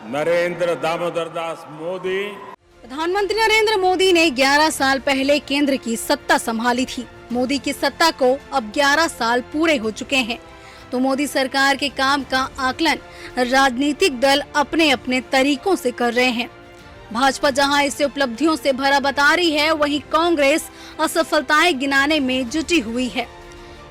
नरेंद्र दामोदर दास मोदी। प्रधानमंत्री नरेंद्र मोदी ने 11 साल पहले केंद्र की सत्ता संभाली थी। मोदी की सत्ता को अब 11 साल पूरे हो चुके हैं, तो मोदी सरकार के काम का आकलन राजनीतिक दल अपने अपने तरीकों से कर रहे हैं। भाजपा जहां इसे उपलब्धियों से भरा बता रही है, वहीं कांग्रेस असफलताएं गिनाने में जुटी हुई है।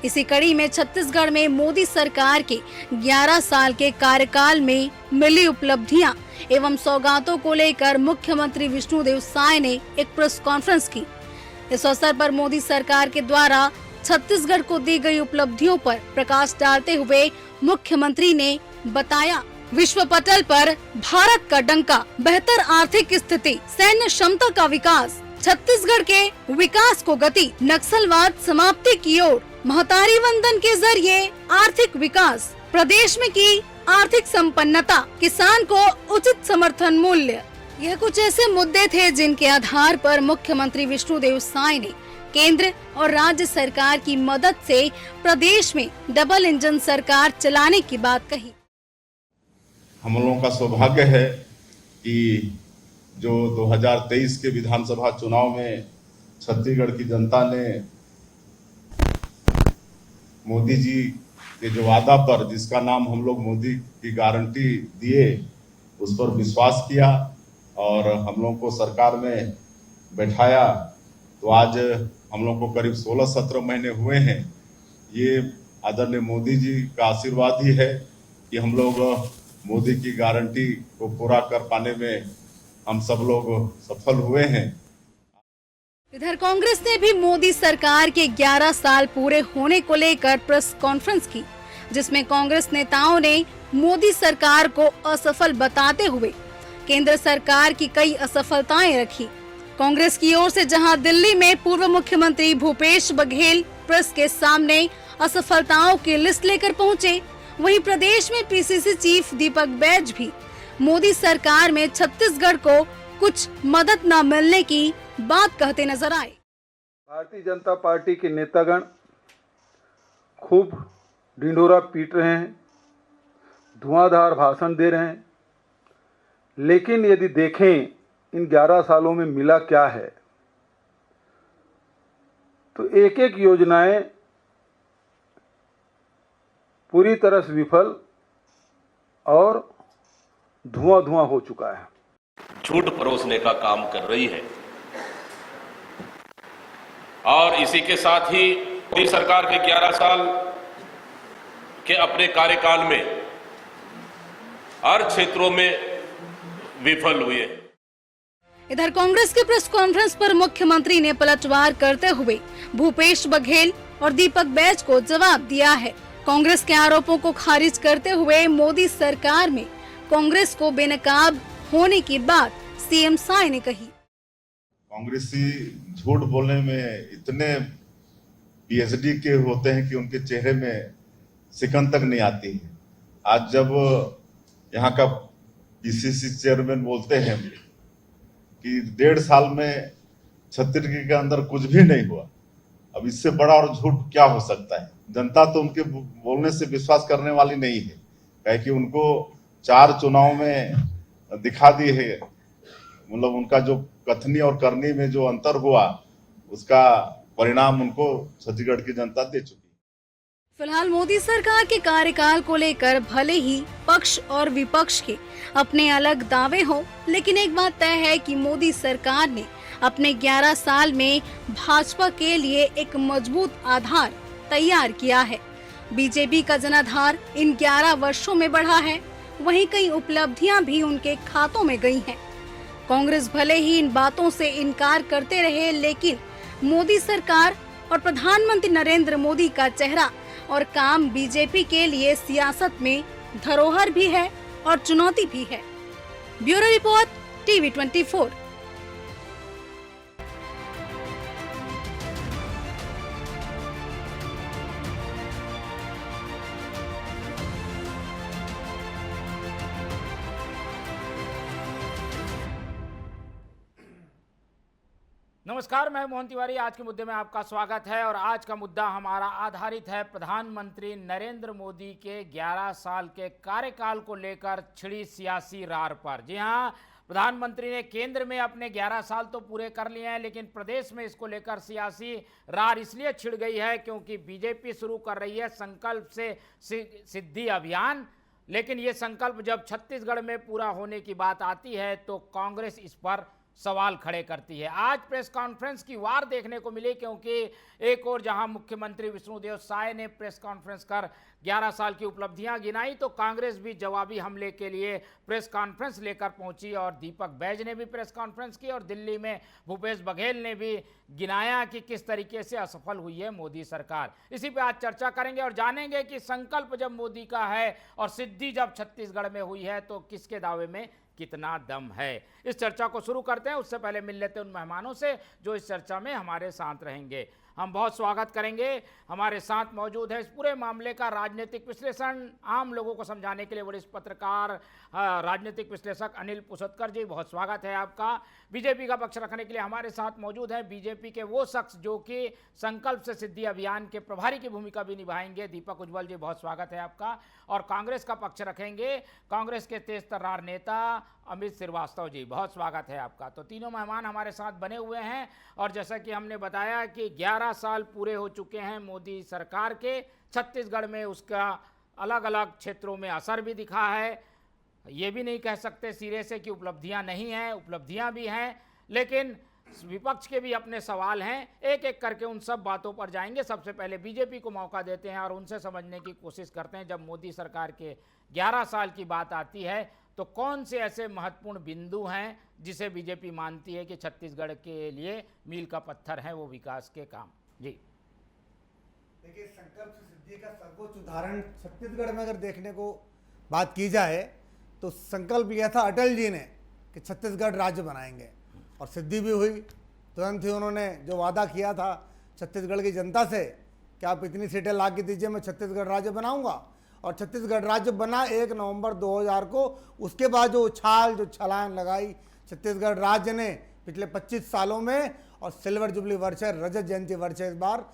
इसी कड़ी में छत्तीसगढ़ में मोदी सरकार के 11 साल के कार्यकाल में मिली उपलब्धियां एवं सौगातों को लेकर मुख्यमंत्री विष्णुदेव साय ने एक प्रेस कॉन्फ्रेंस की। इस अवसर पर मोदी सरकार के द्वारा छत्तीसगढ़ को दी गई उपलब्धियों पर प्रकाश डालते हुए मुख्यमंत्री ने बताया, विश्व पटल पर भारत का डंका, बेहतर आर्थिक स्थिति, सैन्य क्षमता का विकास, छत्तीसगढ़ के विकास को गति, नक्सलवाद समाप्ति की ओर, महतारी वंदन के जरिए आर्थिक विकास, प्रदेश में की आर्थिक संपन्नता, किसान को उचित समर्थन मूल्य। यह कुछ ऐसे मुद्दे थे जिनके आधार पर मुख्यमंत्री विष्णुदेव साय ने केंद्र और राज्य सरकार की मदद से प्रदेश में डबल इंजन सरकार चलाने की बात कही। हम लोगों का सौभाग्य है कि जो 2023 के विधानसभा चुनाव में छत्तीसगढ़ की जनता ने मोदी जी के जो वादा पर, जिसका नाम हम लोग मोदी की गारंटी दिए, उस पर विश्वास किया और हम लोगों को सरकार में बैठाया। तो आज हम लोग को करीब 16-17 महीने हुए हैं। ये आदरणीय मोदी जी का आशीर्वाद ही है कि हम लोग मोदी की गारंटी को पूरा कर पाने में हम सब लोग सफल हुए हैं। इधर कांग्रेस ने भी मोदी सरकार के 11 साल पूरे होने को लेकर प्रेस कॉन्फ्रेंस की, जिसमें कांग्रेस नेताओं ने मोदी सरकार को असफल बताते हुए केंद्र सरकार की कई असफलताएं रखी। कांग्रेस की ओर से जहां दिल्ली में पूर्व मुख्यमंत्री भूपेश बघेल प्रेस के सामने असफलताओं की लिस्ट लेकर पहुंचे, वहीं प्रदेश में पीसीसी चीफ दीपक बैज भी मोदी सरकार में छत्तीसगढ़ को कुछ मदद न मिलने की बात कहते नजर आए। भारतीय जनता पार्टी के नेतागण खूब ढिंढोरा पीट रहे हैं, धुआंधार भाषण दे रहे हैं, लेकिन यदि देखें इन 11 सालों में मिला क्या है, तो एक एक योजनाएं पूरी तरह से विफल और धुआं हो चुका है। झूठ परोसने का काम कर रही है और इसी के साथ ही मोदी सरकार के 11 साल के अपने कार्यकाल में हर क्षेत्रों में विफल हुए। इधर कांग्रेस के प्रेस कॉन्फ्रेंस पर मुख्यमंत्री ने पलटवार करते हुए भूपेश बघेल और दीपक बैज को जवाब दिया है। कांग्रेस के आरोपों को खारिज करते हुए मोदी सरकार में कांग्रेस को बेनकाब होने की बात सीएम साय ने कही। कांग्रेसी झूठ बोलने में इतने पीएचडी के होते हैं कि उनके चेहरे में सिकन तक नहीं आती है। आज जब यहाँ का पीसीसी चेयरमैन बोलते हैं कि 1.5 साल में छत्तीसगढ़ के अंदर कुछ भी नहीं हुआ, अब इससे बड़ा और झूठ क्या हो सकता है। जनता तो उनके बोलने से विश्वास करने वाली नहीं है, कहे कि उनको 4 चुनाव में दिखा दी है, मतलब उनका जो कथनी और करनी में जो अंतर हुआ, उसका परिणाम उनको छत्तीसगढ़ की जनता दे चुकी है। फिलहाल मोदी सरकार के कार्यकाल को लेकर भले ही पक्ष और विपक्ष के अपने अलग दावे हो, लेकिन एक बात तय है कि मोदी सरकार ने अपने 11 साल में भाजपा के लिए एक मजबूत आधार तैयार किया है। बीजेपी का जनाधार इन 11 वर्षों में बढ़ा है, वहीं कई उपलब्धियां भी उनके खातों में गई हैं। कांग्रेस भले ही इन बातों से इनकार करते रहे, लेकिन मोदी सरकार और प्रधानमंत्री नरेंद्र मोदी का चेहरा और काम बीजेपी के लिए सियासत में धरोहर भी है और चुनौती भी है। Bureau report, TV 24। नमस्कार, मैं मोहन तिवारी। आज के मुद्दे में आपका स्वागत है और आज का मुद्दा हमारा आधारित है प्रधानमंत्री नरेंद्र मोदी के 11 साल के कार्यकाल को लेकर छिड़ी सियासी रार पर। जी हां, प्रधानमंत्री ने केंद्र में अपने 11 साल तो पूरे कर लिए हैं, लेकिन प्रदेश में इसको लेकर सियासी रार इसलिए छिड़ गई है क्योंकि बीजेपी शुरू कर रही है संकल्प से सिद्धि अभियान। लेकिन ये संकल्प जब छत्तीसगढ़ में पूरा होने की बात आती है तो कांग्रेस इस पर सवाल खड़े करती है। आज प्रेस कॉन्फ्रेंस की वार देखने को मिली क्योंकि एक और जहां मुख्यमंत्री विष्णुदेव साय ने प्रेस कॉन्फ्रेंस कर 11 साल की उपलब्धियां गिनाई, तो कांग्रेस भी जवाबी हमले के लिए प्रेस कॉन्फ्रेंस लेकर पहुंची और दीपक बैज ने भी प्रेस कॉन्फ्रेंस की और दिल्ली में भूपेश बघेल ने भी गिनाया कि किस तरीके से असफल हुई है मोदी सरकार। इसी पे आज चर्चा करेंगे और जानेंगे कि संकल्प जब मोदी का है और सिद्धि जब छत्तीसगढ़ में हुई है तो किसके दावे में कितना दम है। इस चर्चा को शुरू करते हैं, उससे पहले मिल लेते हैं उन मेहमानों से जो इस चर्चा में हमारे साथ रहेंगे। हम बहुत स्वागत करेंगे। हमारे साथ मौजूद है इस पूरे मामले का राजनीतिक विश्लेषण आम लोगों को समझाने के लिए वरिष्ठ पत्रकार राजनीतिक विश्लेषक अनिल पुसतकर जी, बहुत स्वागत है आपका। बीजेपी का पक्ष रखने के लिए हमारे साथ मौजूद हैं बीजेपी के वो शख्स जो कि संकल्प से सिद्धि अभियान के प्रभारी की भूमिका भी निभाएंगे, दीपक उज्ज्वल जी, बहुत स्वागत है आपका। और कांग्रेस का पक्ष रखेंगे कांग्रेस के तेज तर्रार नेता अमित श्रीवास्तव जी, बहुत स्वागत है आपका। तो तीनों मेहमान हमारे साथ बने हुए हैं और जैसा कि हमने बताया कि 11 साल पूरे हो चुके हैं मोदी सरकार के। छत्तीसगढ़ में उसका अलग अलग क्षेत्रों में असर भी दिखा है। ये भी नहीं कह सकते सिरे से कि उपलब्धियां नहीं हैं, उपलब्धियां भी हैं, लेकिन विपक्ष के भी अपने सवाल हैं। एक एक करके उन सब बातों पर जाएंगे। सबसे पहले बीजेपी को मौका देते हैं और उनसे समझने की कोशिश करते हैं जब मोदी सरकार के 11 साल की बात आती है तो कौन से ऐसे महत्वपूर्ण बिंदु हैं जिसे बीजेपी मानती है कि छत्तीसगढ़ के लिए मील का पत्थर है वो विकास के काम। जी देखिए, संकल्प से सिद्धि का सर्वोच्च उदाहरण छत्तीसगढ़ में अगर देखने को बात की जाए तो संकल्प लिया था अटल जी ने कि छत्तीसगढ़ राज्य बनाएंगे और सिद्धि भी हुई। तुरंत ही उन्होंने जो वादा किया था छत्तीसगढ़ की जनता से कि आप इतनी सीटें ला के दीजिए, मैं छत्तीसगढ़ राज्य बनाऊंगा, और छत्तीसगढ़ राज्य बना 1 नवंबर 2000 को। उसके बाद जो छलांग लगाई छत्तीसगढ़ राज्य ने पिछले 25 सालों में, और सिल्वर जुबली वर्ष है, रजत जयंती वर्ष है, इस बार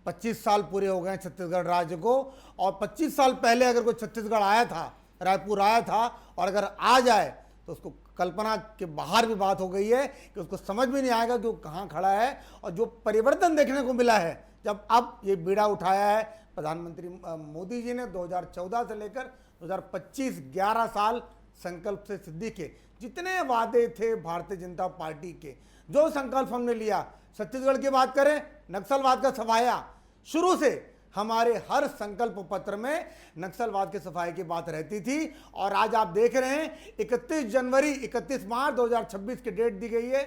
25 साल पूरे हो गए छत्तीसगढ़ राज्य को। और 25 साल पहले अगर कोई छत्तीसगढ़ आया था, रायपुर आया था, और अगर आ जाए तो उसको कल्पना के बाहर भी बात हो गई है कि उसको समझ भी नहीं आएगा कि वो कहाँ खड़ा है। और जो परिवर्तन देखने को मिला है जब अब ये बीड़ा उठाया है प्रधानमंत्री मोदी जी ने 2014 से लेकर 2025 11 साल संकल्प से सिद्धि के जितने वादे थे भारतीय जनता पार्टी के, जो संकल्प हमने लिया, छत्तीसगढ़ की बात करें, नक्सलवाद का सफाया, शुरू से हमारे हर संकल्प पत्र में नक्सलवाद के सफाई की बात रहती थी। और आज आप देख रहे हैं 31 मार्च 2026 की डेट दी गई है,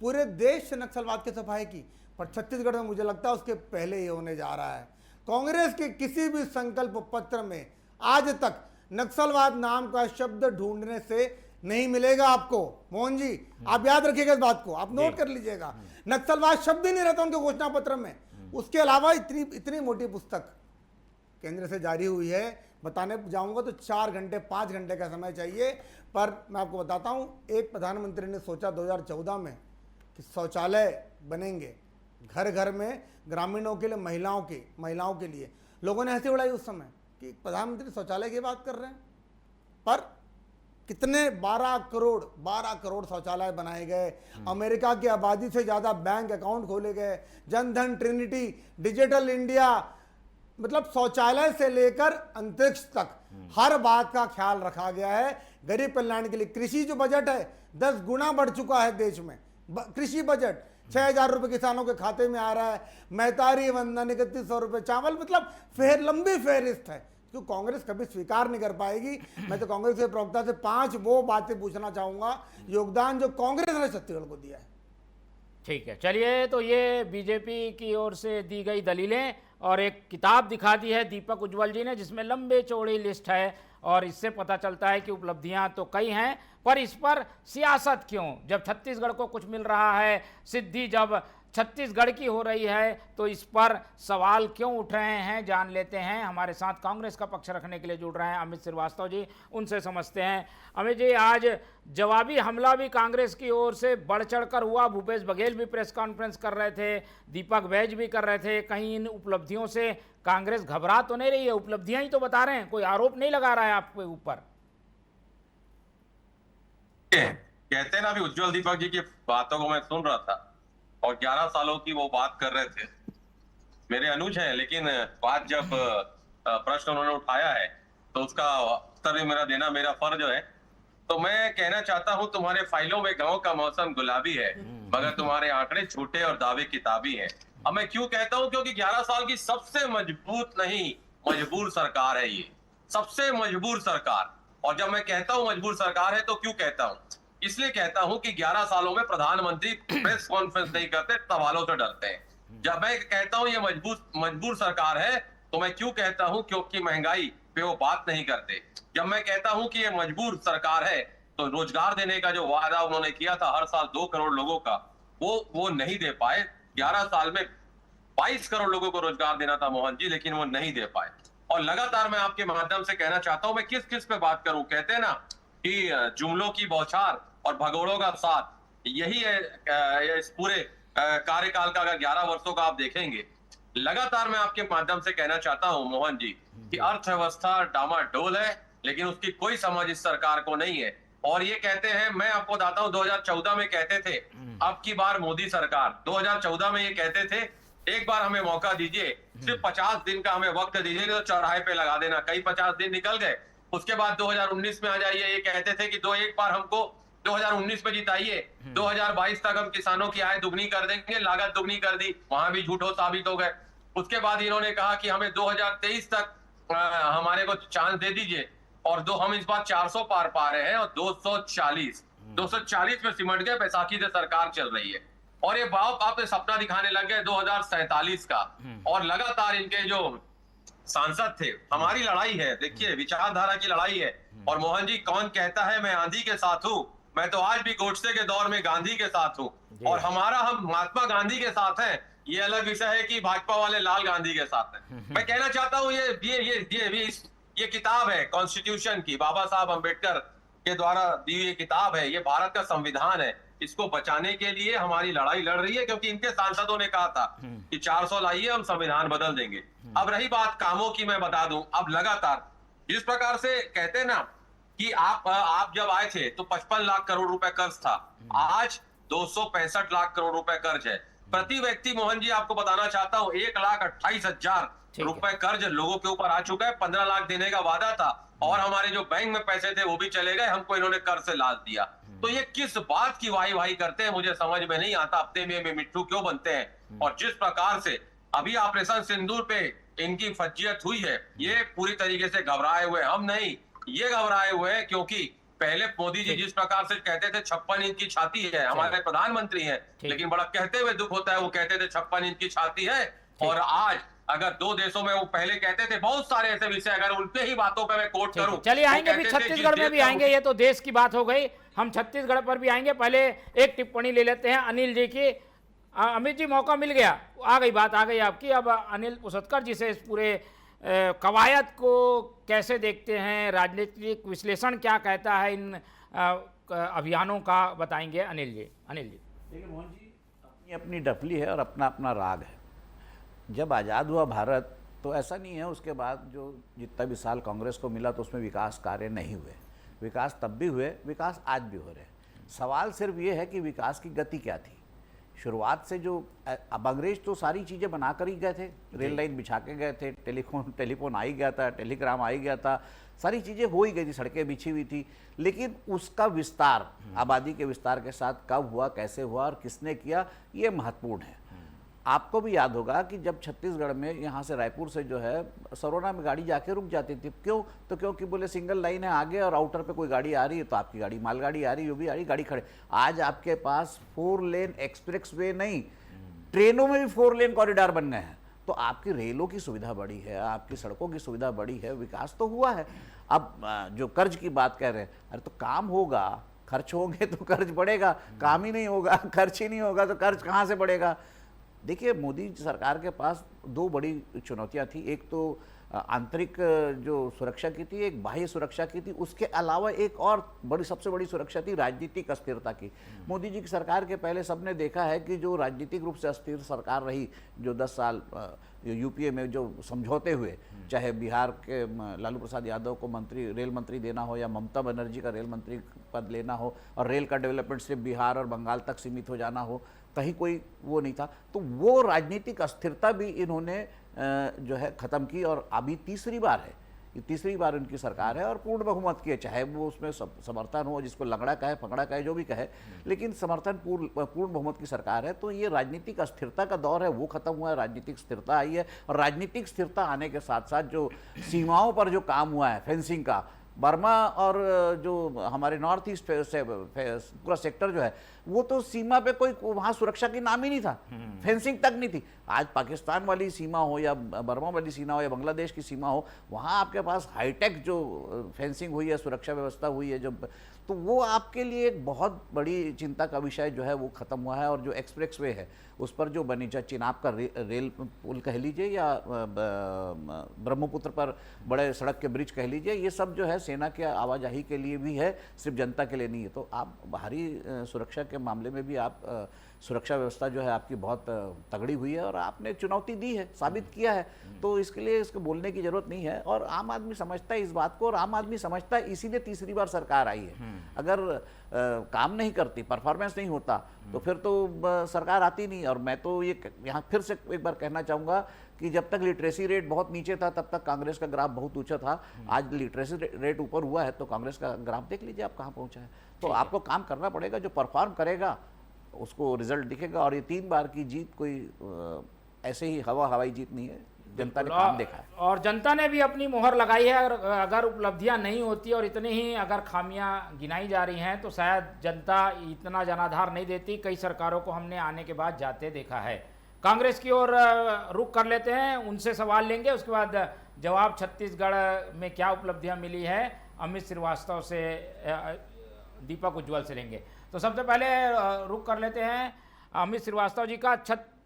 पूरे देश से नक्सलवाद के सफाई की, पर छत्तीसगढ़ में मुझे लगता है उसके पहले ही होने जा रहा है। कांग्रेस के किसी भी संकल्प पत्र में आज तक नक्सलवाद नाम का शब्द ढूंढने से नहीं मिलेगा आपको। मोहन जी, आप याद रखिएगा इस बात को, आप नोट कर लीजिएगा, नक्सलवाद शब्द ही नहीं रहता उनके घोषणा पत्र में। उसके अलावा इतनी मोटी पुस्तक केंद्र से जारी हुई है, बताने जाऊंगा तो 4 घंटे 5 घंटे का समय चाहिए। पर मैं आपको बताता हूं, एक प्रधानमंत्री ने सोचा 2014 में कि शौचालय बनेंगे घर घर में, ग्रामीणों के लिए, महिलाओं के लिए। लोगों ने हंसी उड़ाई उस समय कि प्रधानमंत्री शौचालय की बात कर रहे हैं। पर कितने 12 करोड़ शौचालय बनाए गए, अमेरिका की आबादी से ज़्यादा बैंक अकाउंट खोले गए, जनधन, ट्रिनिटी, डिजिटल इंडिया, मतलब शौचालय से लेकर अंतरिक्ष तक हर बात का ख्याल रखा गया है। गरीब कल्याण के लिए कृषि जो बजट है 10 गुना बढ़ चुका है देश में। कृषि बजट 6,000 रुपये किसानों के खाते में आ रहा है, मैतारी वंदन 3100 रुपये चावल, मतलब लंबी फहरिस्त है जो कांग्रेस कभी स्वीकार नहीं कर पाएगी। मैं तो कांग्रेस के प्रवक्ता से 5 वो बातें पूछना चाहूंगा, योगदान जो कांग्रेस ने छत्तीसगढ़ को दिया है। ठीक है, चलिए, तो ये बीजेपी की ओर से दी गई दलीलें और एक किताब दिखा दी है दीपक उज्ज्वल जी ने जिसमें लंबे चौड़ी लिस्ट है और इससे पता चलता है कि उपलब्धियां तो कई हैं, पर इस पर सियासत क्यों? जब छत्तीसगढ़ को कुछ मिल रहा है, सिद्धि जब छत्तीसगढ़ की हो रही है, तो इस पर सवाल क्यों उठ रहे हैं, जान लेते हैं। हमारे साथ कांग्रेस का पक्ष रखने के लिए जुड़ रहे हैं अमित श्रीवास्तव जी, उनसे समझते हैं। अमित जी, आज जवाबी हमला भी कांग्रेस की ओर से बढ़ चढ़कर हुआ। भूपेश बघेल भी प्रेस कॉन्फ्रेंस कर रहे थे, दीपक बैज भी कर रहे थे। कहीं इन उपलब्धियों से कांग्रेस घबरा तो नहीं रही है? उपलब्धियां ही तो बता रहे हैं, कोई आरोप नहीं लगा रहा है आपके ऊपर। कहते हैं ना, अभी उज्जवल दीपक जी की बातों को मैं सुन रहा था और 11 सालों की वो बात कर रहे थे। मेरे अनुज हैं, लेकिन बात जब प्रश्न उन्होंने उठाया है तो उसका उत्तर भी मेरा देना मेरा फर्ज है। तो मैं कहना चाहता हूं, तुम्हारे फाइलों में गांव का मौसम गुलाबी है, मगर तुम्हारे आंकड़े छोटे और दावे किताबी हैं। अब मैं क्यों कहता हूं? क्योंकि 11 साल की सबसे मजबूत नहीं, मजबूर सरकार है ये, सबसे मजबूर सरकार। और जब मैं कहता हूं मजबूर सरकार है तो क्यों कहता हूं? इसलिए कहता हूं कि 11 सालों में प्रधानमंत्री प्रेस कॉन्फ्रेंस नहीं करते, सवालों से डरते हैं। जब मैं कहता हूं ये मजबूर सरकार है तो मैं क्यों कहता हूं? क्योंकि महंगाई पे वो बात नहीं करते। जब मैं कहता हूं कि ये मजबूर सरकार है तो रोजगार देने का जो वादा उन्होंने किया था हर साल 2 करोड़ लोगों का, वो नहीं दे पाए। 11 साल में 22 करोड़ लोगों को रोजगार देना था मोहन जी, लेकिन वो नहीं दे पाए। और लगातार मैं आपके माध्यम से कहना चाहता हूं, मैं किस किस पे बात करूं? कहते हैं ना कि जुमलों की बौछार और भगोड़ों का साथ, यही है इस पूरे कार्यकाल का। अगर 11 वर्षों का आप देखेंगे, लगातार मैं आपके माध्यम से कहना चाहता हूं मोहन जी कि अर्थव्यवस्था डामाडोल है, लेकिन उसकी कोई समझ इस सरकार को नहीं है। और ये कहते हैं, मैं आपको बताता हूं, 2014 में कहते थे अब की बार मोदी सरकार, 2014 में ये कहते थे एक बार हमें मौका दीजिए, सिर्फ 50 दिन का हमें वक्त दीजिए तो चौराहे पे लगा देना। कई 50 दिन निकल गए। उसके बाद 2019 में आ जाइए, ये कहते थे कि एक बार हमको 2019 में जिताइए, 2022 तक हम किसानों की आय दुगनी कर देंगे, लागत दुगनी कर दी, वहां भी झूठो साबित हो गए। उसके बाद इन्होंने कहा कि हमें 2023 तक हमारे को चांस दे दीजिए, और हम इस बार 400 पार पा रहे हैं और 240 में सिमट गए। बैसाखी से सरकार चल रही है और ये बाप आप सपना दिखाने लग गए 2047 का। और लगातार इनके जो सांसद थे, हमारी लड़ाई है, देखिए विचारधारा की लड़ाई है। और मोहन जी, कौन कहता है मैं आंधी के साथ हूँ? मैं तो आज भी गोडसे के दौर में गांधी के साथ हूँ, और हम महात्मा गांधी के साथ हैं। ये अलग विषय है कि भाजपा वाले लाल गांधी के साथ हैं। मैं कहना चाहता हूँ ये किताब है कॉन्स्टिट्यूशन की, बाबा साहब अम्बेडकर के द्वारा दी हुई किताब है। ये भारत का संविधान है। इसको बचाने के लिए हमारी लड़ाई लड़ रही है, क्योंकि इनके सांसदों ने कहा था कि 400 लाइए, हम संविधान बदल देंगे। अब रही बात कामों की, मैं बता दूं, अब लगातार जिस प्रकार से कहते हैं ना कि आप जब आए थे तो 55 लाख करोड़ रुपए कर्ज था, आज 265 लाख करोड़ रुपए कर्ज है। प्रति व्यक्ति मोहन जी आपको बताना चाहता हूं 1,28,000 रुपए कर्ज लोगों के ऊपर आ चुका है। 15 लाख देने का वादा था, और हमारे जो बैंक में पैसे थे वो भी चले गए, हमको इन्होंने कर्ज से लाद दिया। तो ये किस बात की वाही करते हैं, मुझे समझ में नहीं आता। हफ्ते में मिट्टू क्यों बनते हैं? और जिस प्रकार से अभी ऑपरेशन सिंदूर पे इनकी फज्जियत हुई है, ये पूरी तरीके से घबराए हुए हम नहीं, ये घबराए हुए हैं क्योंकि पहले मोदी जी जिस प्रकार से कहते थे 56 इंच की छाती है, हमारे प्रधानमंत्री हैं, लेकिन बड़ा कहते हुए दुख होता है, वो कहते थे 56 इंच की छाती है। और आज अगर 2 देशों में, वो पहले कहते थे बहुत सारे ऐसे विषय, अगर उनके ही बातों पे मैं कोट करूं, चलिए आएंगे भी, छत्तीसगढ़ में भी आएंगे, ये तो देश की बात हो गई, हम छत्तीसगढ़ पर भी आएंगे। पहले एक टिप्पणी ले लेते हैं अनिल जी की। अमित जी, मौका मिल गया, आ गई बात, आ गई आपकी। अब अनिल उसतकर जी से इस पूरे कवायद को कैसे देखते हैं, राजनीतिक विश्लेषण क्या कहता है इन अभियानों का, बताएंगे अनिल जी। देखिए मोहन जी, अपनी अपनी डफली है और अपना अपना राग है। जब आज़ाद हुआ भारत तो ऐसा नहीं है उसके बाद जो जितना भी साल कांग्रेस को मिला तो उसमें विकास कार्य नहीं हुए। विकास तब भी हुए, विकास आज भी हो रहे। सवाल सिर्फ ये है कि विकास की गति क्या थी। शुरुआत से जो, अब अंग्रेज तो सारी चीज़ें बना कर ही गए थे, रेल लाइन बिछा के गए थे, टेलीफोन आ ही गया था, टेलीग्राम आ ही गया था, सारी चीज़ें हो ही गई थी, सड़कें बिछी हुई थी। लेकिन उसका विस्तार आबादी के विस्तार के साथ कब हुआ, कैसे हुआ और किसने किया, ये महत्वपूर्ण है। आपको भी याद होगा कि जब छत्तीसगढ़ में यहाँ से रायपुर से जो है सरोना में गाड़ी जाके रुक जाती थी, क्यों? तो क्योंकि बोले सिंगल लाइन है आगे और आउटर पे कोई गाड़ी आ रही है तो आपकी गाड़ी, मालगाड़ी आ रही है, वो भी आ रही, गाड़ी खड़े। आज आपके पास 4 लेन एक्सप्रेस वे नहीं, ट्रेनों में भी 4 लेन कॉरिडोर बन गए हैं। तो आपकी रेलों की सुविधा बढ़ी है, आपकी सड़कों की सुविधा बढ़ी है, विकास तो हुआ है। अब जो कर्ज की बात कह रहे हैं, अरे तो काम होगा, खर्च होंगे तो कर्ज बढ़ेगा, काम ही नहीं होगा, खर्च ही नहीं होगा तो कर्ज कहाँ से बढ़ेगा? देखिए, मोदी सरकार के पास दो बड़ी चुनौतियां थी। एक तो आंतरिक जो सुरक्षा की थी, एक बाह्य सुरक्षा की थी। उसके अलावा एक और सबसे बड़ी सुरक्षा थी राजनीतिक अस्थिरता की। मोदी जी की सरकार के पहले सबने देखा है कि जो राजनीतिक रूप से अस्थिर सरकार रही, जो 10 साल यूपीए में जो समझौते हुए, चाहे बिहार के लालू प्रसाद यादव को रेल मंत्री देना हो, या ममता बनर्जी का रेल मंत्री पद लेना हो, और रेल का डेवलपमेंट सिर्फ बिहार और बंगाल तक सीमित हो जाना हो, कहीं कोई वो नहीं था। तो वो राजनीतिक अस्थिरता भी इन्होंने जो है ख़त्म की, और अभी तीसरी बार है, ये तीसरी बार उनकी सरकार है और पूर्ण बहुमत की है। चाहे वो उसमें समर्थन हो, जिसको लंगड़ा कहे, फंगड़ा कहे, जो भी कहे, लेकिन समर्थन पूर्ण बहुमत की सरकार है। तो ये राजनीतिक अस्थिरता का दौर है, वो खत्म हुआ है, राजनीतिक स्थिरता आई है। और राजनीतिक स्थिरता आने के साथ साथ जो सीमाओं पर जो काम हुआ है, फेंसिंग का, बर्मा और जो हमारे नॉर्थ ईस्ट से पूरा सेक्टर जो है, वो तो सीमा पे कोई वहाँ सुरक्षा की नाम ही नहीं था, फेंसिंग तक नहीं थी। आज पाकिस्तान वाली सीमा हो, या बर्मा वाली सीमा हो, या बांग्लादेश की सीमा हो, वहाँ आपके पास हाईटेक जो फेंसिंग हुई है, सुरक्षा व्यवस्था हुई है, जब तो वो आपके लिए एक बहुत बड़ी चिंता का विषय जो है वो ख़त्म हुआ है। और जो एक्सप्रेस वे है उस पर जो बनी, चाहे चिनाब का रेल पुल कह लीजिए, या ब्रह्मपुत्र पर बड़े सड़क के ब्रिज कह लीजिए, ये सब जो है सेना के आवाजाही के लिए भी है, सिर्फ जनता के लिए नहीं है। तो आप बाहरी सुरक्षा के मामले में भी आप सुरक्षा व्यवस्था जो है आपकी बहुत तगड़ी हुई है, और आपने चुनौती दी है, साबित किया है। तो इसके लिए इसको बोलने की जरूरत नहीं है, और आम आदमी समझता है इस बात को, और आम आदमी समझता है इसीलिए तीसरी बार सरकार आई है। अगर काम नहीं करती, परफॉर्मेंस नहीं होता, तो फिर तो सरकार आती नहीं। और मैं तो ये यहाँ फिर से एक बार कहना चाहूँगा कि जब तक लिटरेसी रेट बहुत नीचे था, तब तक कांग्रेस का ग्राफ बहुत ऊंचा था। आज लिटरेसी रेट ऊपर हुआ है, तो कांग्रेस का ग्राफ देख लीजिए आप कहाँ पहुँचा है। तो आपको काम करना पड़ेगा, जो परफॉर्म करेगा उसको रिजल्ट दिखेगा। और ये 3 बार की जीत कोई ऐसे ही हवाई जीत नहीं है, जनता ने काम देखा है, और जनता ने भी अपनी मोहर लगाई है। और अगर उपलब्धियां नहीं होती और इतनी ही अगर खामियां गिनाई जा रही हैं, तो शायद जनता इतना जनाधार नहीं देती। कई सरकारों को हमने आने के बाद जाते देखा है। कांग्रेस की ओर रुख कर लेते हैं, उनसे सवाल लेंगे, उसके बाद जवाब छत्तीसगढ़ में क्या उपलब्धियां मिली है अमित श्रीवास्तव से, दीपक उज्ज्वल से लेंगे। तो सबसे पहले रुख कर लेते हैं अमित श्रीवास्तव जी का।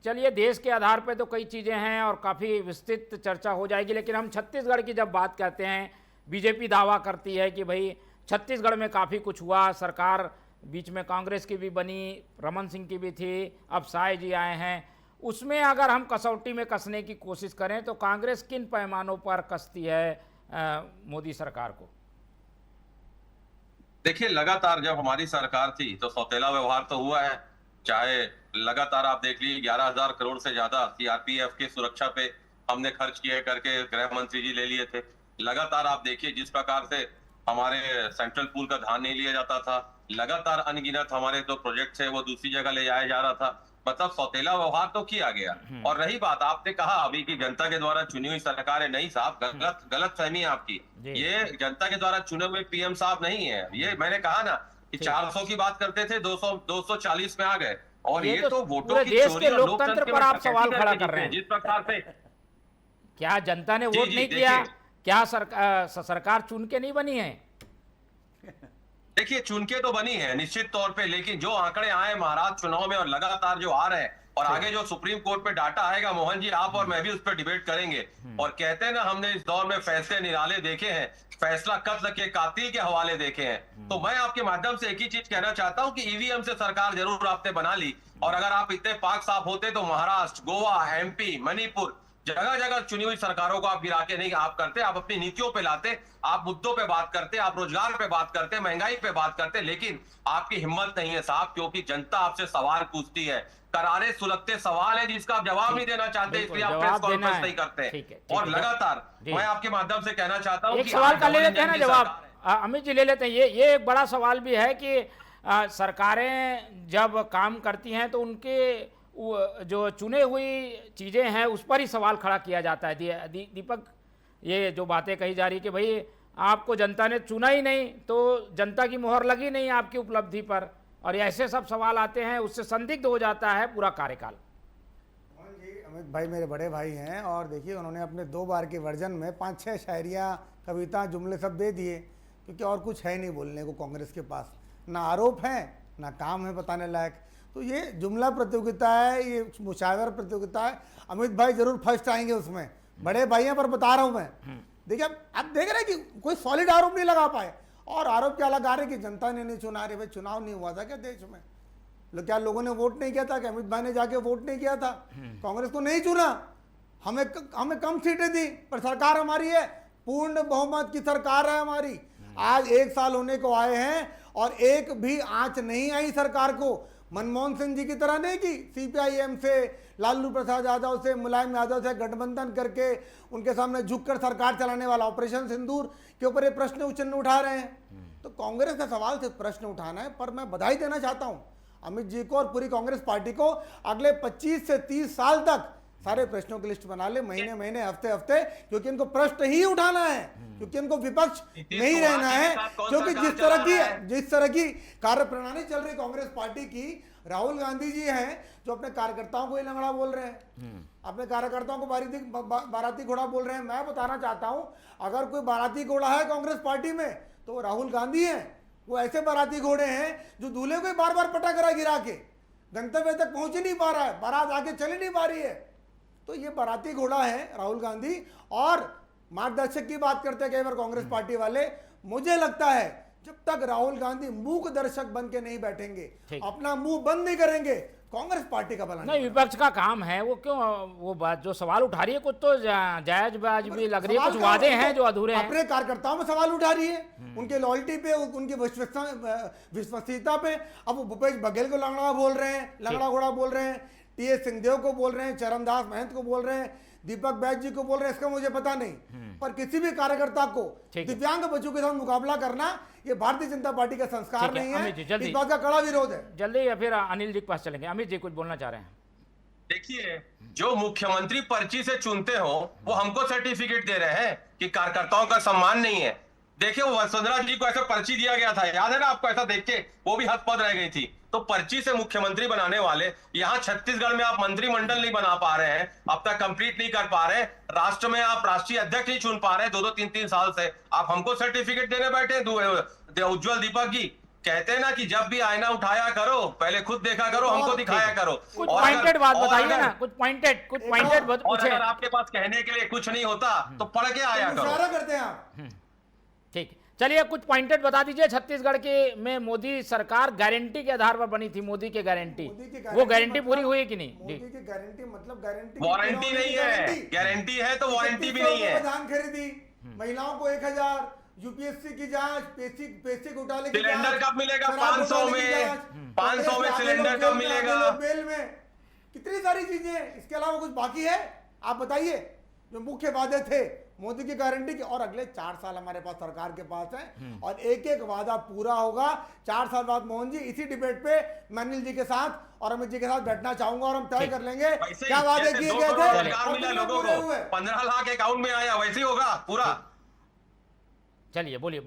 चलिए, देश के आधार पे तो कई चीज़ें हैं और काफ़ी विस्तृत चर्चा हो जाएगी, लेकिन हम छत्तीसगढ़ की जब बात करते हैं, बीजेपी दावा करती है कि भाई छत्तीसगढ़ में काफ़ी कुछ हुआ, सरकार बीच में कांग्रेस की भी बनी, रमन सिंह की भी थी, अब साय जी आए हैं। उसमें अगर हम कसौटी में कसने की कोशिश करें तो कांग्रेस किन पैमानों पर कसती है मोदी सरकार को? देखिए, लगातार जब हमारी सरकार थी तो सौतेला व्यवहार तो हुआ है। चाहे लगातार आप देख लीजिए, 11,000 करोड़ से ज्यादा सीआरपीएफ के सुरक्षा पे हमने खर्च किए करके गृह मंत्री जी ले लिए थे। लगातार आप देखिए जिस प्रकार से हमारे सेंट्रल पूल का ध्यान नहीं लिया जाता था, लगातार अनगिनत हमारे जो प्रोजेक्ट है वो दूसरी जगह ले जाया जा रहा था। मतलब सौतेला व्यवहार तो किया गया। और रही बात, आपने कहा अभी की जनता के द्वारा चुनी हुई सरकार है, नहीं साहब, गलत फहमी है आपकी। ये जनता के द्वारा चुने हुए पीएम साहब नहीं है। ये मैंने कहा ना कि 400 की बात करते थे, 240 में आ गए। और ये तो वोटों की चोरी और लोकतंत्र पर आप सवाल खड़ा कर रहे हैं। जिस प्रकार से क्या जनता ने वोट नहीं किया? क्या सरकार चुन के नहीं बनी है? देखिए, चुन के तो बनी है निश्चित तौर पे, लेकिन जो आंकड़े आए महाराज चुनाव में और लगातार जो आ रहे हैं, और आगे जो सुप्रीम कोर्ट पे डाटा आएगा, मोहन जी आप और मैं भी उस पर डिबेट करेंगे। और कहते हैं ना, हमने इस दौर में फैसले निराले देखे हैं, फैसला कत्ल के कातिल के हवाले देखे हैं। तो मैं आपके माध्यम से एक ही चीज कहना चाहता हूं कि ईवीएम से सरकार जरूर आपने बना ली, और अगर आप इतने पाक साफ होते तो महाराष्ट्र, गोवा, एमपी, मणिपुर, जगह जगह चुनी हुई सरकारों को आप गिरा के नहीं आप करते, आप अपनी नीतियों पे लाते, आप मुद्दों पे बात करते, आप रोजगार पे बात करते, महंगाई पे बात करते। लेकिन आपकी हिम्मत नहीं है साहब, क्योंकि जनता आपसे सवाल पूछती है, करारे सुलगते सवाल है जिसका आप जवाब नहीं देना चाहते, इसलिए आप प्रेस कॉन्फ्रेंस नहीं करते। और लगातार मैं आपके माध्यम से कहना चाहता हूं, एक सवाल का ले लेते हैं ना जवाब, अमित जी ले लेते हैं। ये एक बड़ा सवाल भी है कि सरकारें जब काम करती हैं तो उनके जो चुने हुई चीज़ें हैं उस पर ही सवाल खड़ा किया जाता है। दीपक, ये जो बातें कही जा रही है कि भाई आपको जनता ने चुना ही नहीं, तो जनता की मोहर लगी नहीं आपकी उपलब्धि पर, और ऐसे सब सवाल आते हैं, उससे संदिग्ध हो जाता है पूरा कार्यकाल। अमित भाई मेरे बड़े भाई हैं, और देखिए उन्होंने अपने 2 बार के वर्जन में 5-6 शायरियाँ, कविता, जुमले सब दे दिए, क्योंकि और कुछ है नहीं बोलने को कांग्रेस के पास। ना आरोप है, ना काम है बताने लायक। तो तो ये जुमला प्रतियोगिता है, ये मुशावरा प्रतियोगिता है। अमित भाई जरूर फर्स्ट आएंगे उसमें, बड़े भाई हैं, पर बता रहा हूं मैं। देखिए अब देख रहे हैं कि कोई सॉलिड आरोप नहीं लगा पाए, और आरोप क्या लगा रहे कि जनता ने नहीं चुना रहे। भाई चुनाव नहीं हुआ था क्या देश में? क्या लोगों ने वोट नहीं किया था? कि अमित भाई ने जाके वोट नहीं किया था? कांग्रेस को नहीं चुना, हमें कम सीटें दी, पर सरकार हमारी है, पूर्ण बहुमत की सरकार है हमारी। आज 1 साल होने को आए हैं और एक भी आंच नहीं आई सरकार को। मनमोहन सिंह जी की तरह नहीं कि सीपीआईएम से, लालू प्रसाद यादव से, मुलायम यादव से गठबंधन करके उनके सामने झुककर सरकार चलाने वाला ऑपरेशन सिंदूर के ऊपर ये प्रश्न चिन्ह उठा रहे हैं। तो कांग्रेस का सवाल सिर्फ प्रश्न उठाना है। पर मैं बधाई देना चाहता हूं अमित जी को और पूरी कांग्रेस पार्टी को। अगले 25 से 30 साल तक सारे प्रश्नों की लिस्ट बना ले, महीने महीने, हफ्ते हफ्ते, क्योंकि इनको प्रश्न ही उठाना है, क्योंकि इनको विपक्ष नहीं रहना है। क्योंकि जिस तरह की कार्यप्रणाली चल रही कांग्रेस पार्टी की, राहुल गांधी जी हैं जो अपने कार्यकर्ताओं को ही लंगड़ा बोल रहे हैं, अपने कार्यकर्ताओं को बाराती घोड़ा बोल रहे हैं। मैं बताना चाहता हूं, अगर कोई बाराती घोड़ा है कांग्रेस पार्टी में तो वो राहुल गांधी है। वो ऐसे बाराती घोड़े हैं जो दूल्हे को ही बार बार पटक रहा गिरा के, गंतव्य तक पहुंच ही नहीं पा रहा है, बारात आगे चल ही नहीं पा रही है। तो ये बाराती घोड़ा है राहुल गांधी। और मार्गदर्शक की बात करते हैं कई बार कांग्रेस पार्टी वाले। मुझे लगता है जब तक राहुल गांधी मूक दर्शक बन के नहीं बैठेंगे, अपना मुंह बंद नहीं करेंगे, कांग्रेस पार्टी का भला नहीं। विपक्ष का काम है वो, क्यों वो बात जो सवाल उठा रही है कुछ तो जायज बाज भी लग रही है, कुछ वादे हैं जो अधूरे हैं। अपने कार्यकर्ताओं में सवाल उठा रही है, उनके लॉयल्टी पे, उनकी विश्वसनीयता पे। अब वो भूपेश बघेल को लंगड़ा बोल रहे हैं, लंगड़ा घोड़ा बोल रहे हैं, टीएस सिंहदेव को बोल रहे हैं, चरणदास महंत को बोल रहे हैं, दीपक बैज जी को बोल रहे हैं। इसका मुझे पता नहीं, पर किसी भी कार्यकर्ता को दिव्यांग बच्चों के साथ मुकाबला करना ये भारतीय जनता पार्टी का संस्कार नहीं है। इस बात का कड़ा विरोध है। जल्दी या फिर अनिल जी के पास चलेंगे। अमित जी कुछ बोलना चाह रहे हैं? देखिए, जो मुख्यमंत्री पर्ची से चुनते हो वो हमको सर्टिफिकेट दे रहे हैं कि कार्यकर्ताओं का सम्मान नहीं है। देखिए, वो वसुंधरा जी को ऐसा पर्ची दिया गया था, याद है ना आपको? ऐसा देख के वो भी हतपद रह गई थी। तो पर्ची से मुख्यमंत्री बनाने वाले यहाँ छत्तीसगढ़ में आप मंत्रिमंडल नहीं बना पा रहे हैं, अब तक कंप्लीट नहीं कर पा रहे, राष्ट्र में आप राष्ट्रीय अध्यक्ष नहीं चुन पा रहे 2-2, 3-3 साल से। आप हमको सर्टिफिकेट देने बैठे। उज्जवल दीपक जी कहते हैं ना कि जब भी आईना उठाया करो पहले खुद देखा करो, हमको दिखाया करो। कुछ पॉइंटेड बात बताइए ना, कुछ पॉइंटेड पूछे। अगर आपके पास कहने के लिए कुछ नहीं होता तो पढ़ के आया करो। इशारा करते हैं आप। ठीक, चलिए कुछ पॉइंटेड बता दीजिए। छत्तीसगढ़ के में मोदी सरकार गारंटी के आधार पर बनी थी, मोदी की गारंटी, वो गारंटी पूरी हुई कि नहीं? मोदी की गारंटी मतलब गारंटी, वारंटी नहीं है, गारंटी है तो वारंटी भी नहीं है। धान खरीदी, महिलाओं को 1000, यूपीएससी की जांच, बेसिक घोटाले की सिलेंडर कब मिलेगा? 500 में सिलेंडर कब मिलेगा? बेल में कितनी सारी चीजें। इसके अलावा कुछ बाकी है? आप बताइए। जो मुख्य वादे थे मोदी की गारंटी के, और अगले 4 साल हमारे पास सरकार के पास है और एक एक वादा पूरा होगा। 4 साल बाद मोहन जी इसी डिबेट पे मैं अनिल जी के साथ और अमित जी के साथ बैठना चाहूंगा और हम तय कर लेंगे क्या वादे किए गए थे। लोगों को 15 लाख अकाउंट में आया, वैसे ही होगा पूरा। चलिए बोलिए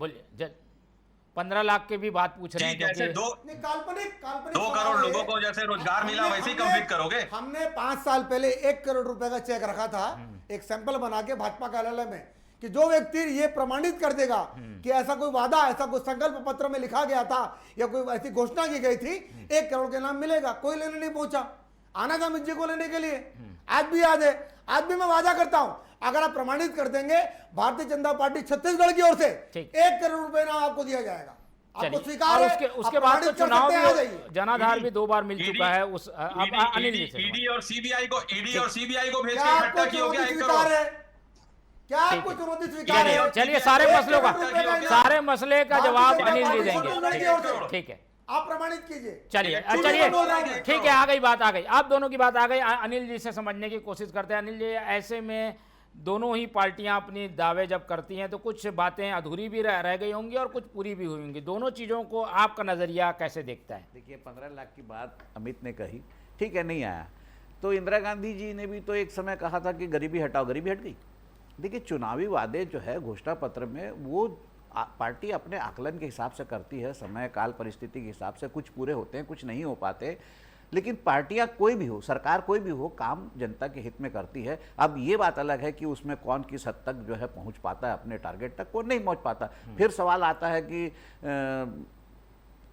15 लाख के भी बात पूछ रहे हैं जैसे काल्पनिक 2 करोड़ लोगों को जैसे रोजगार मिला वैसे ही कंप्लीट करोगे। हमने 5 साल पहले 1 करोड़ रुपए का चेक रखा था, एक सैंपल बना के भाजपा कार्यालय में, कि जो व्यक्ति ये प्रमाणित कर देगा कि ऐसा कोई वादा, ऐसा कोई संकल्प पत्र में लिखा गया था या कोई ऐसी घोषणा की गई थी, 1 करोड़ के नाम मिलेगा। कोई लेने नहीं पहुंचा, आना था अमित जी को लेने के लिए। आज भी याद है, आज भी मैं वादा करता हूं, अगर आप प्रमाणित कर देंगे भारतीय जनता पार्टी छत्तीसगढ़ की ओर से 1 करोड़ रुपए ना आपको दिया जाएगा। आपको स्वीकार है। उसके बाद तो चुनाव भी, जनाधार भी 2 बार मिल चुका है। उस अनिल जी से ईडी और सीबीआई को भेज के इकट्ठा किया गया 1 करोड़। क्या आपको चुनौती स्वीकार है? चलिए, सारे मसले का जवाब अनिल जी देंगे। ठीक है, आप प्रमाणित कीजिए। चलिए ठीक है, आ गई बात, आ गई आप दोनों की बात आ गई। अनिल जी से समझने की कोशिश करते हैं। अनिल जी, ऐसे में दोनों ही पार्टियां अपनी दावे जब करती हैं तो कुछ बातें अधूरी भी रह गई होंगी और कुछ पूरी भी हुई होंगी। दोनों चीज़ों को आपका नज़रिया कैसे देखता है? देखिए, 15 लाख की बात अमित ने कही, ठीक है, नहीं आया तो इंदिरा गांधी जी ने भी तो एक समय कहा था कि गरीबी हटाओ, गरीबी हट गई। देखिए, चुनावी वादे जो है घोषणा पत्र में, वो पार्टी अपने आकलन के हिसाब से करती है, समय काल परिस्थिति के हिसाब से कुछ पूरे होते हैं, कुछ नहीं हो पाते। लेकिन पार्टियां कोई भी हो, सरकार कोई भी हो, काम जनता के हित में करती है। अब ये बात अलग है कि उसमें कौन किस हद तक जो है पहुंच पाता है अपने टारगेट तक, कौन नहीं पहुंच पाता। फिर सवाल आता है कि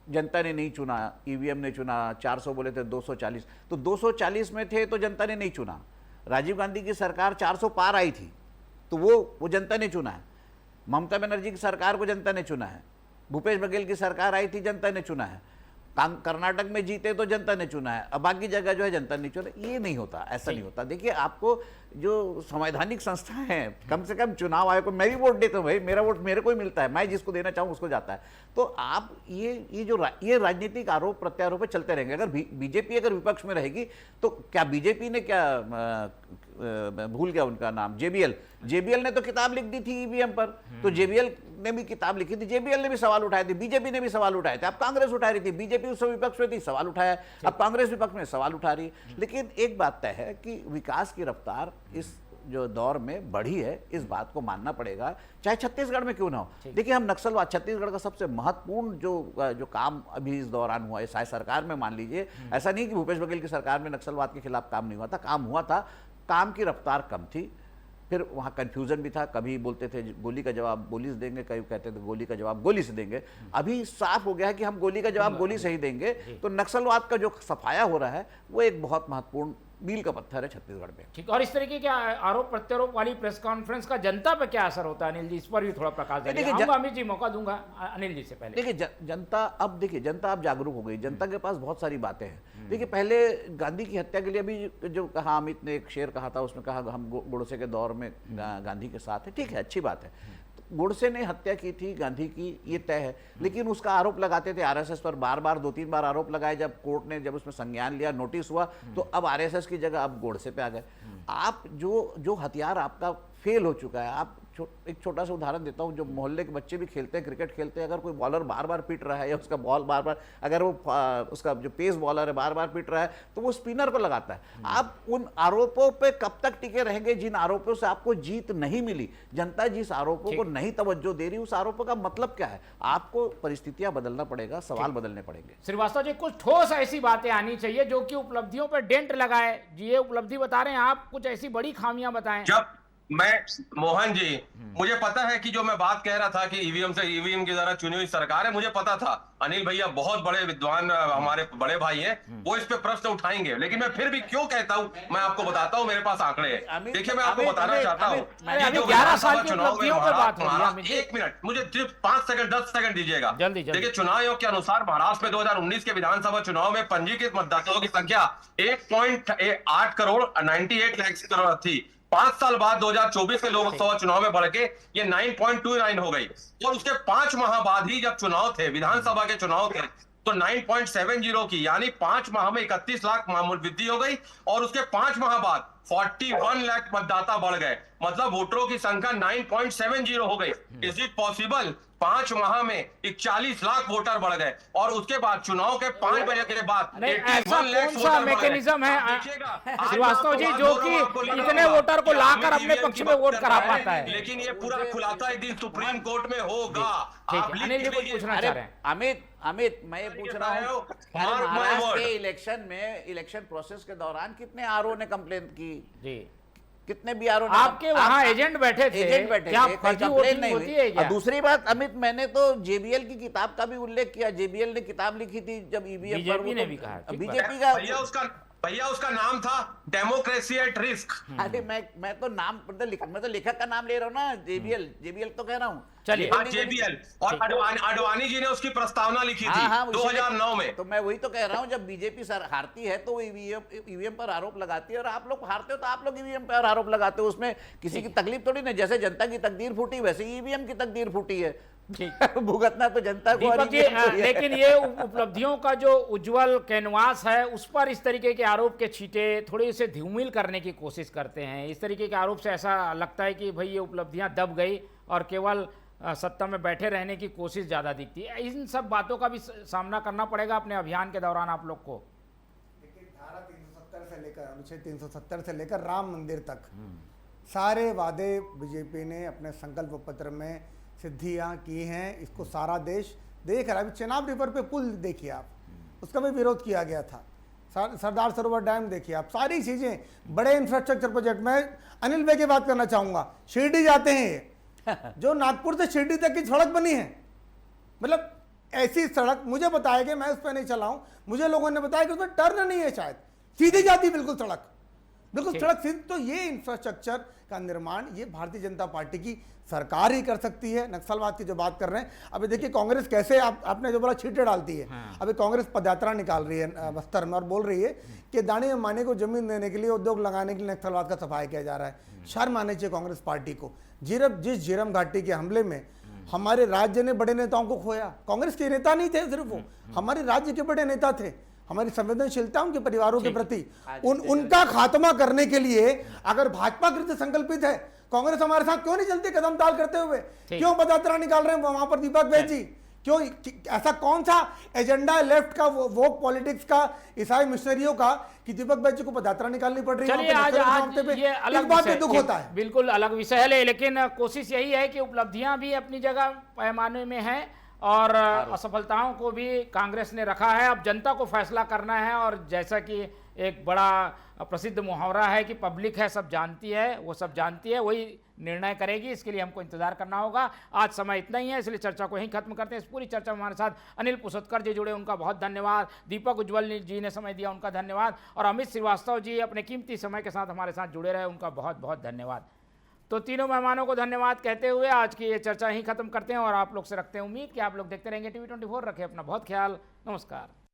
जनता ने नहीं चुना, ईवीएम ने चुना, 400 बोले थे 240, तो 240 में थे तो जनता ने नहीं चुना। राजीव गांधी की सरकार 400 पार आई थी तो वो जनता ने चुना है। ममता बनर्जी की सरकार को जनता ने चुना है। भूपेश बघेल की सरकार आई थी, जनता ने चुना है। कर्नाटक में जीते तो जनता ने चुना है, अब बाकी जगह जो है जनता ने चुना। ये नहीं होता, ऐसा नहीं होता। देखिए, आपको जो संवैधानिक संस्थाएं हैं, कम से कम चुनाव आयोग को मैं भी वोट देता हूँ भाई, मेरा वोट मेरे को ही मिलता है, मैं जिसको देना चाहूँ उसको जाता है। तो आप ये राजनीतिक आरोप प्रत्यारोप चलते रहेंगे। अगर बीजेपी अगर विपक्ष में रहेगी तो क्या बीजेपी ने क्या भूल गया उनका नाम, जेबीएल ने तो किताब लिख दी थी ईवीएम पर, तो जेबीएल ने भी किताब लिखी थी, जेबीएल ने भी सवाल उठाए थे, बीजेपी ने भी सवाल उठाए थे। अब कांग्रेस उठा रही थी, बीजेपी उस विपक्ष में थी, सवाल उठाया, अब कांग्रेस विपक्ष में सवाल उठा रही है। लेकिन एक बात तय है कि विकास की रफ्तार इस जो दौर में बढ़ी है, इस बात को मानना पड़ेगा, चाहे छत्तीसगढ़ में क्यों ना हो। देखिए, हम नक्सलवाद, छत्तीसगढ़ का सबसे महत्वपूर्ण जो काम अभी इस दौरान हुआ है, चाहे सरकार में मान लीजिए, ऐसा नहीं कि भूपेश बघेल की सरकार में नक्सलवाद के खिलाफ काम नहीं हुआ था, काम हुआ था, काम की रफ्तार कम थी। फिर वहाँ कन्फ्यूजन भी था, कभी बोलते थे गोली का जवाब गोली से देंगे, कभी कहते थे गोली का जवाब गोली से देंगे। अभी साफ हो गया है कि हम गोली का जवाब गोली से ही देंगे। तो नक्सलवाद का जो सफाया हो रहा है वो एक बहुत महत्वपूर्ण मील का पत्थर है छत्तीसगढ़ में। ठीक, और इस तरीके के आरोप प्रत्यारोप वाली प्रेस कॉन्फ्रेंस का जनता पे क्या असर होता है अनिल जी, इस पर भी थोड़ा प्रकाश डालिए। अमित जी मौका दूंगा अनिल जी से पहले। देखिए, जनता अब जागरूक हो गई, जनता के पास बहुत सारी बातें हैं। देखिए, पहले गांधी की हत्या के लिए अभी जो कहा अमित ने, एक शेर कहा था, उसमें कहा हम गोडसे के दौर में गांधी के साथ है। ठीक है, अच्छी बात है। गोडसे ने हत्या की थी गांधी की, ये तय है, लेकिन उसका आरोप लगाते थे आरएसएस पर, बार बार 2-3 बार आरोप लगाए। जब कोर्ट ने जब उसमें संज्ञान लिया, नोटिस हुआ, तो अब आरएसएस की जगह अब गोडसे पे आ गए। आप जो हथियार आपका फेल हो चुका है, आप एक छोटा सा उदाहरण देता हूं, जो मोहल्ले के बच्चे भी खेलते हैं, क्रिकेट खेलते हैं, अगर कोई बॉलर बार बार पिट रहा है या उसका बॉल बार बार, अगर वो उसका जो पेस बॉलर है बार बार पिट रहा है, तो वो स्पिनर को लगाता है। आप उन आरोपों पे कब तक टिके रहेंगे जिन आरोपों से आपको जीत नहीं मिली? जनता जिस आरोपों को नहीं तवज्जो दे रही, उस आरोपों का मतलब क्या है? आपको परिस्थितियां बदलना पड़ेगा, सवाल बदलने पड़ेंगे। श्रीवास्तव जी, कुछ ठोस ऐसी बातें आनी चाहिए जो कि उपलब्धियों पर डेंट लगाए। ये उपलब्धि बता रहे हैं आप, कुछ ऐसी बड़ी खामियां बताएं। मोहन जी, मुझे पता है कि जो मैं बात कह रहा था कि ईवीएम की द्वारा चुनी हुई सरकार है, मुझे पता था। अनिल भैया बहुत बड़े विद्वान हमारे बड़े भाई हैं, वो इस पे प्रश्न उठाएंगे, लेकिन मैं फिर भी क्यों कहता हूं, मैं आपको बताता हूं, मेरे पास आंकड़े हैं। देखिए, मैं आपको बताना चाहता हूं, 11 साल की उपलब्धियों पे बात हो रही है। 1 मिनट, मुझे सिर्फ 5 सेकंड 10 सेकंड दीजिएगा। देखिए, चुनाव आयोग के अनुसार महाराष्ट्र में 2019 के विधानसभा चुनाव में पंजीकृत मतदाताओं की संख्या 1.8 करोड़ 98 लाख थी। 5 साल बाद 2024 के लोकसभा चुनाव में बढ़ के ये 9.29 हो गई, और उसके 5 माह बाद ही जब चुनाव थे, विधानसभा के चुनाव थे, तो 9.70 की, यानी 5 माह में 31 लाख मामूल वृद्धि हो गई, और उसके 5 माह बाद 41 लाख मतदाता बढ़ गए। मतलब वोटरों की संख्या 9.70 हो गई। Is it possible? 5 माह में 41 लाख वोटर बढ़ गए, और उसके बाद चुनाव के 5 बजे के बाद ऐसा कौन सा मैकेनिज्म है श्रीवास्तव जी जो कि इतने वोटर को लाकर अपने पक्ष में वोट करा पाता है? लेकिन ये पूरा खुलासा एक दिन सुप्रीम कोर्ट में होगा। अनिल जी कुछ पूछना चाह रहे हैं? अमित, मैं ये पूछ रहा हूँ, महाराष्ट्र के इलेक्शन प्रोसेस के दौरान कितने आरओ ने कंप्लेन की जी? कितने भी आरओ आपके वहां एजेंट बैठे थे, क्या फर्जी वोटिंग नहीं होती है क्या? दूसरी बात अमित, मैंने तो जेबीएल की किताब का भी उल्लेख किया। जेबीएल ने किताब लिखी थी जब ईवीएम पर, बीजेपी ने भी कहा, बीजेपी का भैया उसका नाम था डेमोक्रेसी एट रिस्क। अरे मैं तो नाम मैं तो लेखक का नाम ले रहा हूँ ना, जेबीएल तो कह रहा हूँ। चलिए, जेबीएल, और अडवाणी जी ने उसकी प्रस्तावना लिखी थी 2009 में। तो मैं वही तो कह रहा हूँ, जब बीजेपी सर हारती है तो ईवीएम पर आरोप लगाती है, और आप लोग हारते हो तो आप लोग ईवीएम पर आरोप लगाते हो। उसमें किसी की तकलीफ थोड़ी नहीं। जैसे जनता की तकदीर फूटी, वैसे ईवीएम की तकदीर फूटी है। भुगतना तो जनता को। लेकिन ये उपलब्धियों का जो उज्जवल कैनवास है, उस पर इस तरीके के आरोप के छींटे थोड़ी से धूमिल करने की कोशिश करते हैं। इस तरीके के आरोप से ऐसा लगता है कि भाई ये उपलब्धियां दब गई और केवल सत्ता में बैठे रहने की कोशिश ज्यादा दिखती है। इन सब बातों का भी सामना करना पड़ेगा अपने अभियान के दौरान आप लोग को। देखिए, धारा 370 से लेकर, अनुच्छेद 370 से लेकर राम मंदिर तक सारे वादे बीजेपी ने अपने संकल्प पत्र में सिद्धियां की हैं। इसको सारा देश देख रहा है। अभी चेनाब रिवर पे पुल देखिए आप, उसका भी विरोध किया गया था। सरदार सरोवर डैम देखिए आप, सारी चीजें बड़े इंफ्रास्ट्रक्चर प्रोजेक्ट में। अनिल भाई की बात करना चाहूंगा, शिरडी जाते हैं, जो नागपुर से शिरडी तक की सड़क बनी है, मतलब ऐसी सड़क मुझे बताया गया, मैं उस पर नहीं चला हूं, मुझे लोगों ने बताया कि उसमें टर्न नहीं है, शायद सीधी जाती बिल्कुल सड़क, बिल्कुल सड़क सीधी। तो ये इंफ्रास्ट्रक्चर का निर्माण ये भारतीय जनता पार्टी की सरकार ही कर सकती है। नक्सलवाद की जो बात कर रहे हैं, अभी देखिए कांग्रेस कैसे आपने जो बोला छींटे डालती है। अभी कांग्रेस पदयात्रा निकाल रही है बस्तर में और बोल रही है कि दानी अंबानी को जमीन देने के लिए, उद्योग लगाने के लिए नक्सलवाद का सफाया किया जा रहा है। शर्म आनी चाहिए कांग्रेस पार्टी को। जिस झीरम घाटी के हमले में हमारे राज्य ने बड़े नेताओं को खोया, कांग्रेस के नेता नहीं थे सिर्फ वो, हमारे राज्य के बड़े नेता थे। हमारी संवेदनशीलता उनके परिवारों के प्रति, उनका खात्मा करने के लिए अगर भाजपा कृत संकल्पित है, कांग्रेस हमारे साथ क्यों नहीं चलती कदम ताल करते हुए? क्यों पदयात्रा निकाल रहे हैं वहां पर दीपक बैज जी? क्यों? ऐसा कौन सा एजेंडा है लेफ्ट का, वोक पॉलिटिक्स का, ईसाई मिशनरियों का, कि दीपक बैज जी को पदयात्रा निकालनी पड़ रही है? चलिए आज ये अलग बात में विषय, दुख होता है, बिल्कुल अलग विषय है, लेकिन कोशिश यही है कि उपलब्धियां भी अपनी जगह पैमाने में हैं और असफलताओं को भी कांग्रेस ने रखा है। अब जनता को फैसला करना है, और जैसा कि एक बड़ा प्रसिद्ध मुहावरा है कि पब्लिक है सब जानती है, वो सब जानती है, वही निर्णय करेगी। इसके लिए हमको इंतजार करना होगा। आज समय इतना ही है, इसलिए चर्चा को यहीं खत्म करते हैं। इस पूरी चर्चा में हमारे साथ अनिल पुसतकर जी जुड़े, उनका बहुत धन्यवाद। दीपक उज्ज्वल जी ने समय दिया, उनका धन्यवाद। और अमित श्रीवास्तव जी अपने कीमती समय के साथ हमारे साथ जुड़े रहे, उनका बहुत बहुत धन्यवाद। तो तीनों मेहमानों को धन्यवाद कहते हुए आज की ये चर्चा यहीं खत्म करते हैं और आप लोग से रखते हैं उम्मीद कि आप लोग देखते रहेंगे TV24। रखें अपना बहुत ख्याल। नमस्कार।